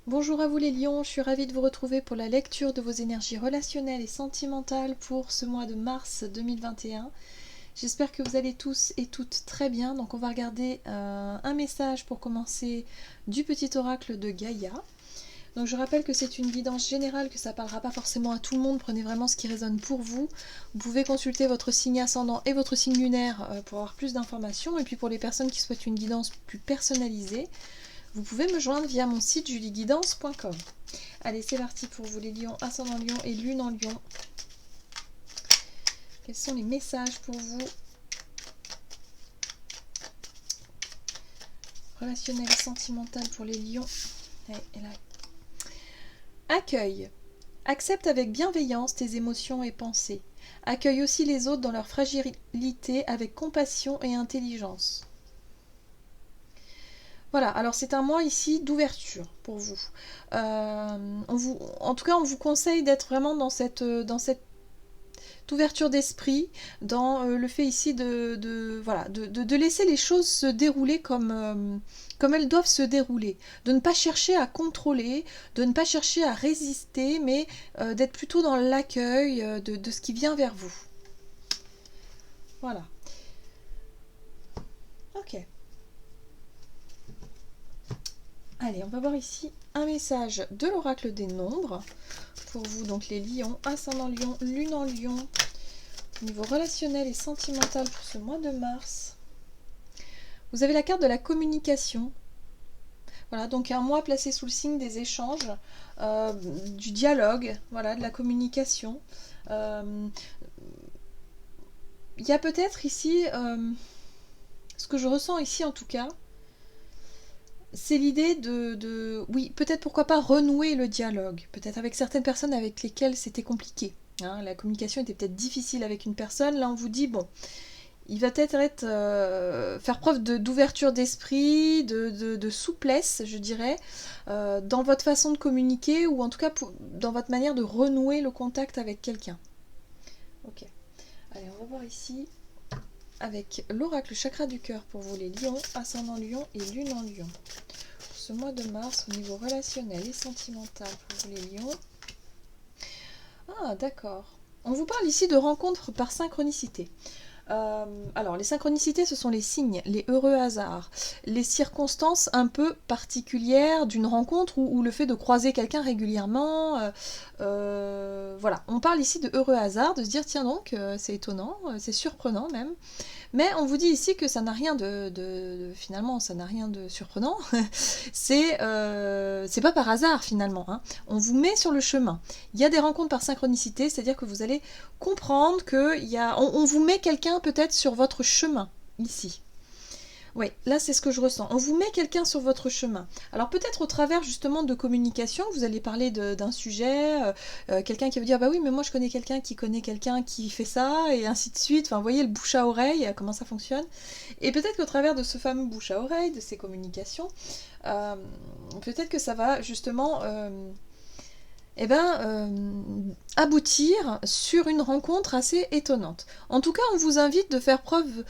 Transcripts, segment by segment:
Bonjour à vous les lions, je suis ravie de vous retrouver pour la lecture de vos énergies relationnelles et sentimentales pour ce mois de mars 2021. J'espère que vous allez tous et toutes très bien. Donc on va regarder un message pour commencer du petit oracle de Gaïa. Donc je rappelle que c'est une guidance générale, que ça ne parlera pas forcément à tout le monde, prenez vraiment ce qui résonne pour vous. Vous pouvez consulter votre signe ascendant et votre signe lunaire pour avoir plus d'informations. Et puis pour les personnes qui souhaitent une guidance plus personnalisée, vous pouvez me joindre via mon site julieguidance.com. Allez, c'est parti pour vous les lions, ascendant lion et lune en lion. Quels sont les messages pour vous? Relationnel et sentimental pour les lions. Et là. Accueille. Accepte avec bienveillance tes émotions et pensées. Accueille aussi les autres dans leur fragilité avec compassion et intelligence. Voilà, alors c'est un mois ici d'ouverture pour vous. En tout cas, on vous conseille d'être vraiment dans cette ouverture d'esprit, dans le fait ici de laisser les choses se dérouler comme elles doivent se dérouler, de ne pas chercher à contrôler, de ne pas chercher à résister, mais d'être plutôt dans l'accueil de ce qui vient vers vous. Voilà. Ok. Allez, on va voir ici un message de l'oracle des nombres pour vous, donc les lions, ascendant lion, lune en lion, niveau relationnel et sentimental pour ce mois de mars. Vous avez la carte de la communication. Voilà, donc un mois placé sous le signe des échanges, du dialogue, voilà, de la communication. Il y a peut-être ici, ce que je ressens ici en tout cas, c'est l'idée oui, peut-être pourquoi pas renouer le dialogue, peut-être avec certaines personnes avec lesquelles c'était compliqué. Hein, la communication était peut-être difficile avec une personne, là on vous dit, bon, il va peut-être faire preuve d'ouverture d'esprit, de souplesse, je dirais, dans votre façon de communiquer, ou en tout cas dans votre manière de renouer le contact avec quelqu'un. Ok, allez, on va voir ici avec l'oracle chakra du cœur pour vous les lions, ascendant lion et lune en lion. Pour ce mois de mars, au niveau relationnel et sentimental pour vous les lions. Ah, d'accord. On vous parle ici de rencontres par synchronicité. Alors, les synchronicités, ce sont les signes, les heureux hasards, les circonstances un peu particulières d'une rencontre ou le fait de croiser quelqu'un régulièrement. Voilà, on parle ici de heureux hasards, de se dire tiens donc, c'est étonnant, c'est surprenant même. Mais on vous dit ici que ça n'a rien finalement, ça n'a rien de surprenant. C'est pas par hasard finalement. Hein. On vous met sur le chemin. Il y a des rencontres par synchronicité, c'est-à-dire que vous allez comprendre que on vous met quelqu'un peut-être sur votre chemin ici. Oui, là c'est ce que je ressens. On vous met quelqu'un sur votre chemin. Alors peut-être au travers justement de communication, vous allez parler d'un sujet, quelqu'un qui va dire bah oui mais moi je connais quelqu'un qui fait ça et ainsi de suite. Enfin vous voyez le bouche à oreille, comment ça fonctionne. Et peut-être qu'au travers de ce fameux bouche à oreille, de ces communications, peut-être que ça va justement aboutir sur une rencontre assez étonnante. En tout cas, on vous invite à faire preuve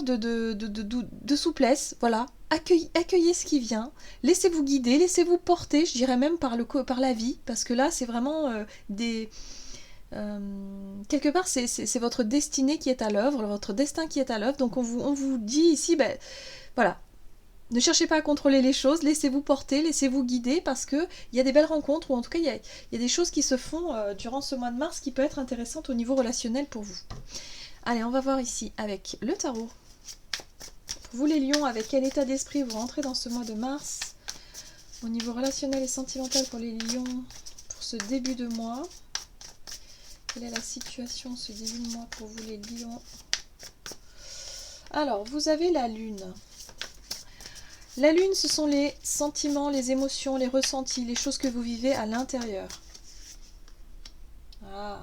de souplesse, voilà. Accueillez ce qui vient, laissez-vous guider, laissez-vous porter, je dirais même par la vie, parce que là, c'est vraiment quelque part, c'est votre destinée qui est à l'œuvre, votre destin qui est à l'œuvre, donc on vous dit ici, voilà, ne cherchez pas à contrôler les choses, laissez-vous porter, laissez-vous guider, parce qu'il y a des belles rencontres, ou en tout cas, il y a des choses qui se font durant ce mois de mars qui peuvent être intéressantes au niveau relationnel pour vous. Allez, on va voir ici avec le tarot. Pour vous les lions, avec quel état d'esprit vous rentrez dans ce mois de mars? Au niveau relationnel et sentimental pour les lions, pour ce début de mois. Quelle est la situation ce début de mois pour vous les lions? Alors, vous avez la lune. La lune, ce sont les sentiments, les émotions, les ressentis, les choses que vous vivez à l'intérieur. Ah.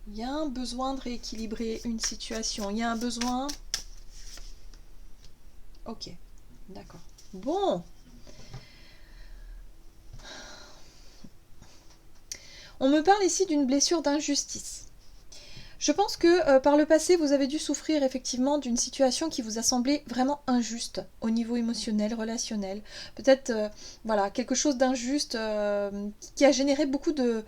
Il y a un besoin de rééquilibrer une situation. Il y a un besoin... Ok, d'accord. Bon. On me parle ici d'une blessure d'injustice. Je pense que par le passé, vous avez dû souffrir effectivement d'une situation qui vous a semblé vraiment injuste au niveau émotionnel, relationnel. Peut-être voilà, quelque chose d'injuste qui a généré beaucoup de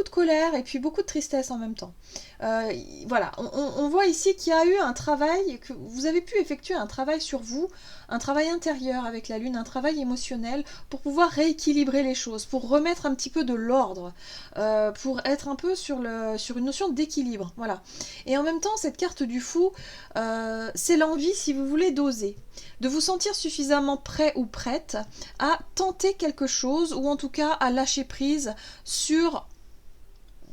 colère et puis beaucoup de tristesse en même temps. Voilà, on voit ici qu'il y a eu un travail, que vous avez pu effectuer un travail sur vous, un travail intérieur avec la lune, un travail émotionnel pour pouvoir rééquilibrer les choses, pour remettre un petit peu de l'ordre, pour être un peu sur une notion d'équilibre. Voilà. Et en même temps, cette carte du fou, c'est l'envie, si vous voulez, d'oser, de vous sentir suffisamment prêt ou prête à tenter quelque chose, ou en tout cas à lâcher prise sur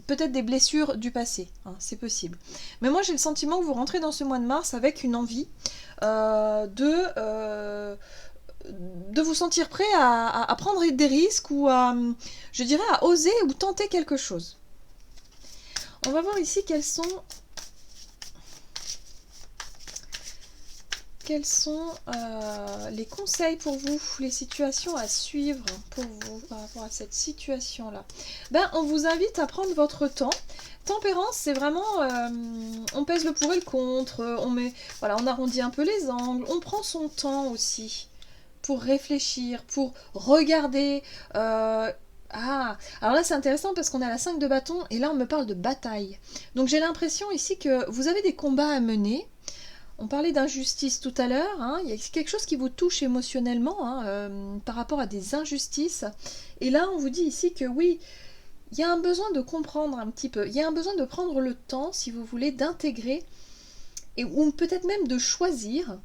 peut-être des blessures du passé, hein, c'est possible. Mais moi j'ai le sentiment que vous rentrez dans ce mois de mars avec une envie de vous sentir prêt à prendre des risques ou je dirais, à oser ou tenter quelque chose. On va voir ici quels sont les conseils pour vous, les situations à suivre pour vous par rapport à cette situation-là. On vous invite à prendre votre temps. Tempérance, c'est vraiment, on pèse le pour et le contre, on arrondit un peu les angles, on prend son temps aussi pour réfléchir, pour regarder. Alors là c'est intéressant parce qu'on a la 5 de bâton et là on me parle de bataille. Donc j'ai l'impression ici que vous avez des combats à mener. On parlait d'injustice tout à l'heure, hein. Il y a quelque chose qui vous touche émotionnellement par rapport à des injustices. Et là, on vous dit ici que oui, il y a un besoin de comprendre un petit peu, il y a un besoin de prendre le temps, si vous voulez, d'intégrer, ou peut-être même de choisir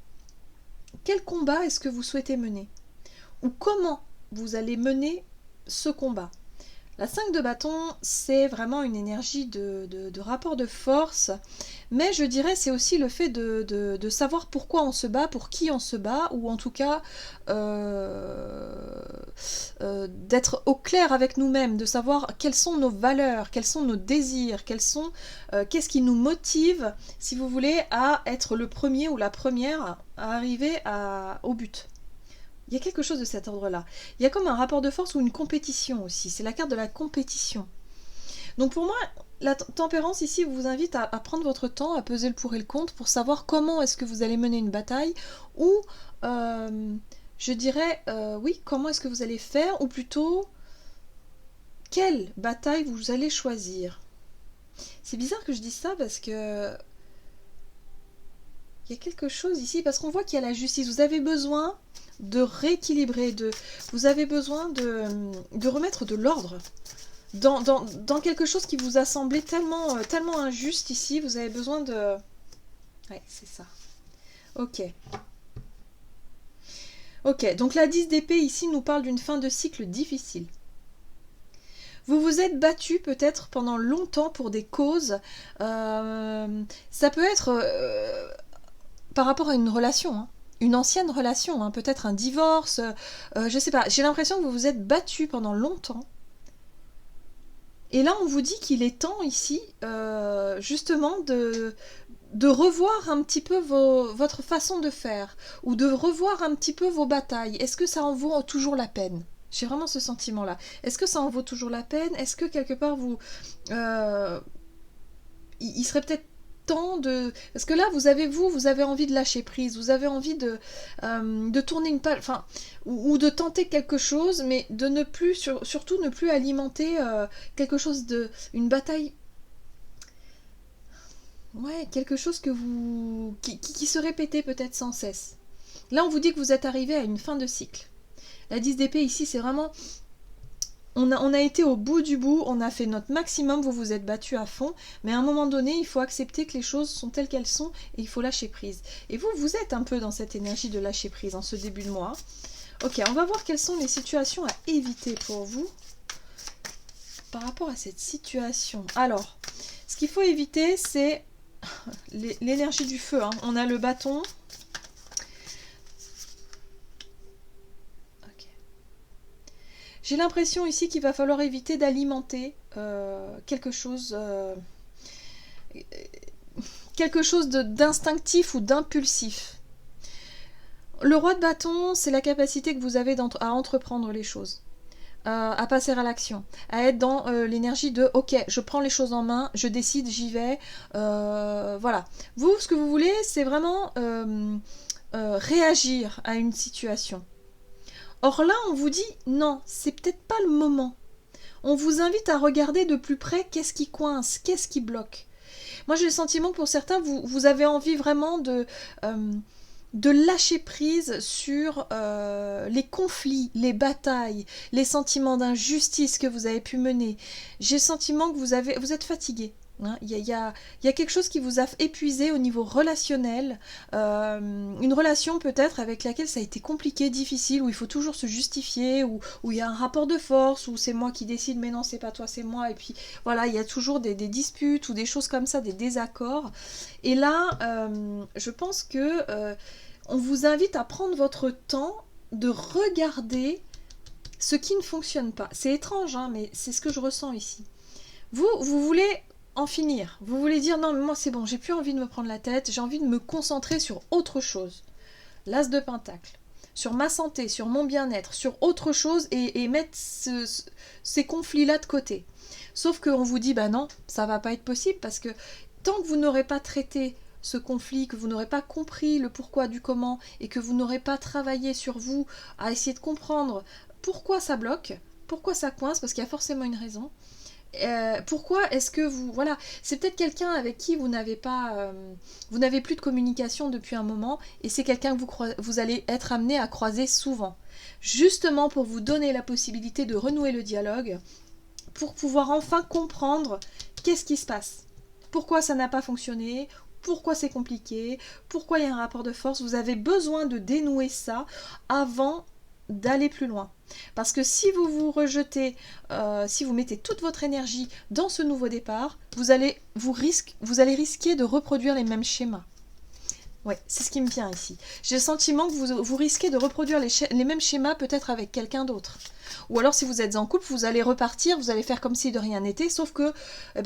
quel combat est-ce que vous souhaitez mener, ou comment vous allez mener ce combat. La 5 de bâton, c'est vraiment une énergie de rapport de force, mais je dirais c'est aussi le fait de savoir pourquoi on se bat, pour qui on se bat, ou en tout cas d'être au clair avec nous-mêmes, de savoir quelles sont nos valeurs, quels sont nos désirs, qu'est-ce qui nous motive, si vous voulez, à être le premier ou la première à arriver au but. Il y a quelque chose de cet ordre-là. Il y a comme un rapport de force ou une compétition aussi. C'est la carte de la compétition. Donc pour moi, la tempérance ici vous invite à prendre votre temps, à peser le pour et le contre pour savoir comment est-ce que vous allez mener une bataille ou, je dirais, oui, comment est-ce que vous allez faire ou plutôt, quelle bataille vous allez choisir. C'est bizarre que je dise ça parce que il y a quelque chose ici, parce qu'on voit qu'il y a la justice. Vous avez besoin de rééquilibrer, vous avez besoin de remettre de l'ordre dans quelque chose qui vous a semblé tellement injuste ici. Vous avez besoin de... Ouais, c'est ça. Ok. Ok, donc la 10 d'épée ici nous parle d'une fin de cycle difficile. Vous vous êtes battu peut-être pendant longtemps pour des causes. Ça peut être... par rapport à une relation, hein. Une ancienne relation, hein, peut-être un divorce, je sais pas, j'ai l'impression que vous vous êtes battu pendant longtemps. Et là, on vous dit qu'il est temps ici, justement, de revoir un petit peu votre façon de faire, ou de revoir un petit peu vos batailles. Est-ce que ça en vaut toujours la peine ? J'ai vraiment ce sentiment-là. Est-ce que ça en vaut toujours la peine ? Est-ce que quelque part, il serait peut-être temps de... Parce que là, vous avez envie de lâcher prise, vous avez envie de tourner une page, enfin, ou de tenter quelque chose, mais de ne plus, surtout ne plus alimenter quelque chose une bataille... Ouais, quelque chose qui se répétait peut-être sans cesse. Là, on vous dit que vous êtes arrivé à une fin de cycle. La 10 d'épée ici, c'est vraiment... On a été au bout du bout, on a fait notre maximum, vous vous êtes battu à fond, mais à un moment donné, il faut accepter que les choses sont telles qu'elles sont et il faut lâcher prise. Et vous êtes un peu dans cette énergie de lâcher prise en ce début de mois. Ok, on va voir quelles sont les situations à éviter pour vous par rapport à cette situation. Alors, ce qu'il faut éviter, c'est l'énergie du feu, hein. On a le bâton. J'ai l'impression ici qu'il va falloir éviter d'alimenter quelque chose d'instinctif ou d'impulsif. Le roi de bâton, c'est la capacité que vous avez à entreprendre les choses, à passer à l'action, à être dans l'énergie de ok, je prends les choses en main, je décide, j'y vais, voilà. Vous, ce que vous voulez, c'est vraiment réagir à une situation. Or là, on vous dit non, c'est peut-être pas le moment. On vous invite à regarder de plus près qu'est-ce qui coince, qu'est-ce qui bloque. Moi, j'ai le sentiment que pour certains, vous avez envie vraiment de lâcher prise sur les conflits, les batailles, les sentiments d'injustice que vous avez pu mener. J'ai le sentiment que vous êtes fatigué. Hein. Il y a quelque chose qui vous a épuisé au niveau relationnel, une relation peut-être avec laquelle ça a été compliqué, difficile, où il faut toujours se justifier, où il y a un rapport de force, où c'est moi qui décide, mais non c'est pas toi, c'est moi, et puis voilà, il y a toujours des disputes ou des choses comme ça, des désaccords. Et là, je pense que on vous invite à prendre votre temps de regarder ce qui ne fonctionne pas. C'est étrange, hein, mais c'est ce que je ressens ici. Vous voulez en finir. Vous voulez dire non mais moi c'est bon, j'ai plus envie de me prendre la tête, j'ai envie de me concentrer sur autre chose. L'as de pentacle. Sur ma santé, sur mon bien-être, sur autre chose et mettre ces conflits-là de côté. Sauf qu'on vous dit bah non, ça va pas être possible parce que tant que vous n'aurez pas traité ce conflit, que vous n'aurez pas compris le pourquoi du comment et que vous n'aurez pas travaillé sur vous à essayer de comprendre pourquoi ça bloque, pourquoi ça coince, parce qu'il y a forcément une raison. Pourquoi est-ce que vous... Voilà, c'est peut-être quelqu'un avec qui vous n'avez pas... vous n'avez plus de communication depuis un moment et c'est quelqu'un que vous allez être amené à croiser souvent. Justement pour vous donner la possibilité de renouer le dialogue, pour pouvoir enfin comprendre qu'est-ce qui se passe. Pourquoi ça n'a pas fonctionné, pourquoi c'est compliqué, pourquoi il y a un rapport de force. Vous avez besoin de dénouer ça avant d'aller plus loin. Parce que si vous vous rejetez, si vous mettez toute votre énergie dans ce nouveau départ, vous allez risquer de reproduire les mêmes schémas. Ouais, c'est ce qui me vient ici. J'ai le sentiment que vous risquez de reproduire les mêmes schémas peut-être avec quelqu'un d'autre. Ou alors si vous êtes en couple, vous allez repartir, vous allez faire comme si de rien n'était, sauf que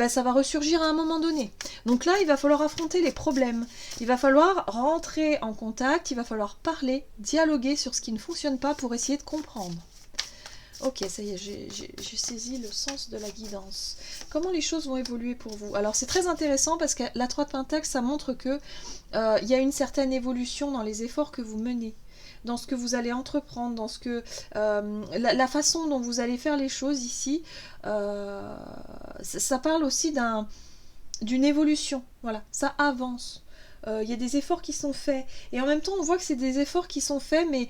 ça va ressurgir à un moment donné. Donc là, il va falloir affronter les problèmes. Il va falloir rentrer en contact, il va falloir parler, dialoguer sur ce qui ne fonctionne pas pour essayer de comprendre. Ok, ça y est, j'ai saisi le sens de la guidance. Comment les choses vont évoluer pour vous? Alors c'est très intéressant parce que la 3 de Pentacle, ça montre que il y a une certaine évolution dans les efforts que vous menez, dans ce que vous allez entreprendre, dans ce que la façon dont vous allez faire les choses ici. Ça parle aussi d'une évolution. Voilà, ça avance. Il y a des efforts qui sont faits et en même temps on voit que c'est des efforts qui sont faits mais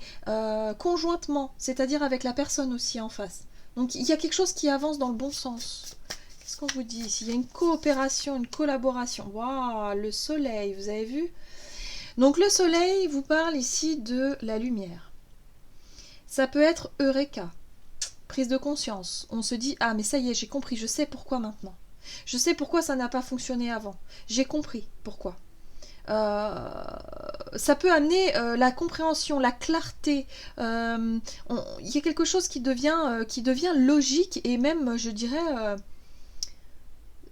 conjointement, c'est-à-dire avec la personne aussi en face. Donc il y a quelque chose qui avance dans le bon sens. Qu'est-ce qu'on vous dit ici? Il y a une coopération, une collaboration. Waouh, le soleil, vous avez vu? Donc le soleil vous parle ici de la lumière. Ça peut être Eureka, prise de conscience. On se dit ah mais ça y est, j'ai compris, je sais pourquoi maintenant. Je sais pourquoi ça n'a pas fonctionné avant. J'ai compris pourquoi. Ça peut amener la compréhension, la clarté. Il y a quelque chose qui devient logique et même, je dirais,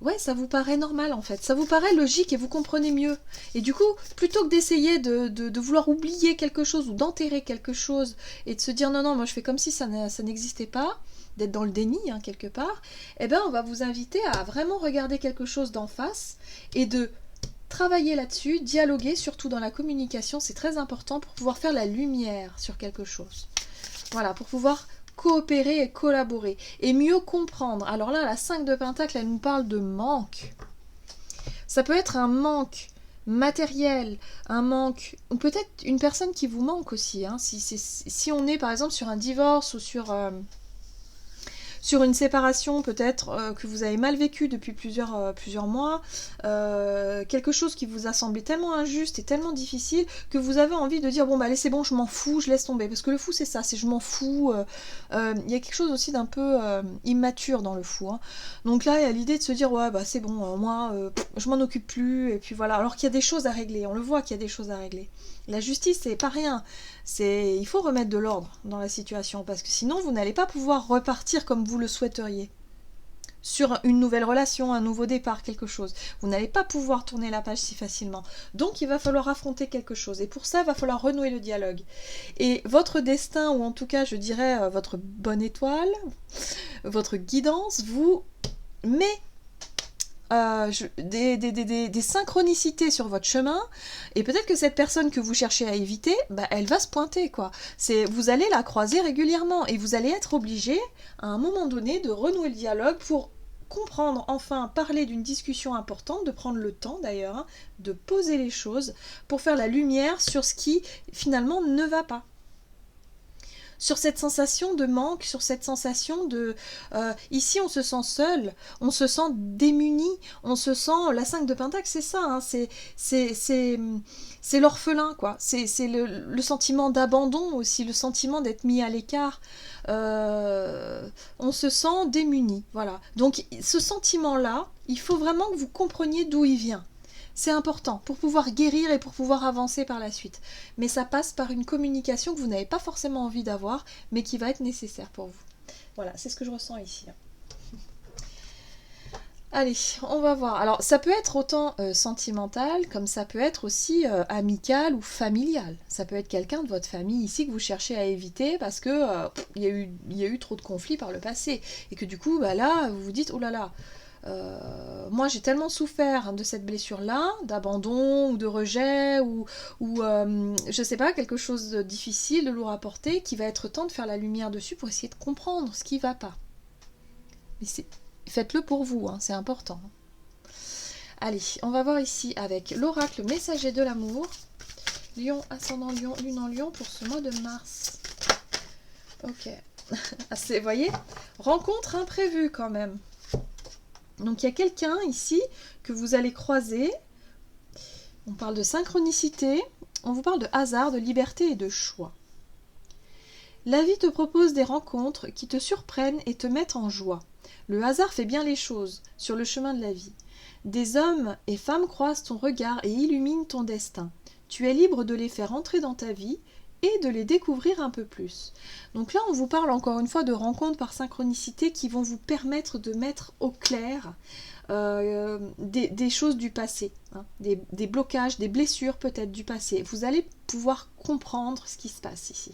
ouais, ça vous paraît normal en fait. Ça vous paraît logique et vous comprenez mieux. Et du coup, plutôt que d'essayer de vouloir oublier quelque chose ou d'enterrer quelque chose et de se dire non, non, moi je fais comme si ça n'existait pas, d'être dans le déni hein, quelque part, eh ben on va vous inviter à vraiment regarder quelque chose d'en face et de travailler là-dessus, dialoguer, surtout dans la communication, c'est très important pour pouvoir faire la lumière sur quelque chose. Voilà, pour pouvoir coopérer et collaborer et mieux comprendre. Alors là, la 5 de Pentacle, elle nous parle de manque. Ça peut être un manque matériel, un manque, ou peut-être une personne qui vous manque aussi. Hein, si on est par exemple sur un divorce ou sur une séparation peut-être que vous avez mal vécu depuis plusieurs mois, quelque chose qui vous a semblé tellement injuste et tellement difficile que vous avez envie de dire bon bah allez c'est bon, je m'en fous, je laisse tomber. Parce que le fou c'est ça, c'est je m'en fous. Il y a quelque chose aussi d'un peu immature dans le fou. Hein. Donc là il y a l'idée de se dire ouais bah c'est bon, moi je m'en occupe plus et puis voilà. Alors qu'il y a des choses à régler, on le voit qu'il y a des choses à régler. La justice c'est pas rien. Il faut remettre de l'ordre dans la situation parce que sinon vous n'allez pas pouvoir repartir comme vous le souhaiteriez. sur une nouvelle relation, un nouveau départ, quelque chose. Vous n'allez pas pouvoir tourner la page si facilement. Donc il va falloir affronter quelque chose. Et pour ça, il va falloir renouer le dialogue. Et votre destin, ou en tout cas, je dirais, votre bonne étoile, votre guidance, vous met des synchronicités sur votre chemin, et peut-être que cette personne que vous cherchez à éviter, bah, elle va se pointer, quoi. Vous allez la croiser régulièrement, et vous allez être obligé, à un moment donné, de renouer le dialogue pour comprendre, enfin, parler d'une discussion importante, de prendre le temps d'ailleurs, hein, de poser les choses, pour faire la lumière sur ce qui, finalement, ne va pas. Sur cette sensation de manque, sur cette sensation de... ici, on se sent seul, on se sent démuni, on se sent... La 5 de Pentacle, c'est ça, hein, c'est l'orphelin, quoi. C'est le sentiment d'abandon aussi, le sentiment d'être mis à l'écart. On se sent démuni, voilà. Donc, ce sentiment-là, il faut vraiment que vous compreniez d'où il vient. C'est important pour pouvoir guérir et pour pouvoir avancer par la suite. Mais ça passe par une communication que vous n'avez pas forcément envie d'avoir, mais qui va être nécessaire pour vous. Voilà, c'est ce que je ressens ici. Allez, on va voir. Alors, ça peut être autant sentimental, comme ça peut être aussi amical ou familial. Ça peut être quelqu'un de votre famille ici que vous cherchez à éviter parce que il y a eu trop de conflits par le passé. Et que du coup, bah là, vous vous dites, oh là là, moi j'ai tellement souffert de cette blessure-là, d'abandon ou de rejet ou je sais pas, quelque chose de difficile, de lourd à porter, qu'il va être temps de faire la lumière dessus pour essayer de comprendre ce qui va pas. Mais faites-le pour vous, hein, c'est important. Allez, on va voir ici avec l'oracle messager de l'amour. Lion, ascendant Lion, lune en Lion pour ce mois de mars. Ok. Vous voyez, rencontre imprévue quand même. Donc il y a quelqu'un ici que vous allez croiser. On parle de synchronicité, on vous parle de hasard, de liberté et de choix. La vie te propose des rencontres qui te surprennent et te mettent en joie. Le hasard fait bien les choses sur le chemin de la vie. Des hommes et femmes croisent ton regard et illuminent ton destin. Tu es libre de les faire entrer dans ta vie et de les découvrir un peu plus. Donc là, on vous parle encore une fois de rencontres par synchronicité qui vont vous permettre de mettre au clair des choses du passé, hein, des blocages, des blessures peut-être du passé. Vous allez pouvoir comprendre ce qui se passe ici.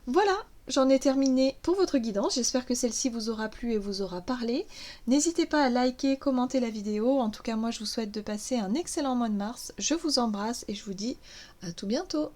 Voilà, j'en ai terminé pour votre guidance. J'espère que celle-ci vous aura plu et vous aura parlé. N'hésitez pas à liker, commenter la vidéo. En tout cas, moi, je vous souhaite de passer un excellent mois de mars. Je vous embrasse et je vous dis à tout bientôt.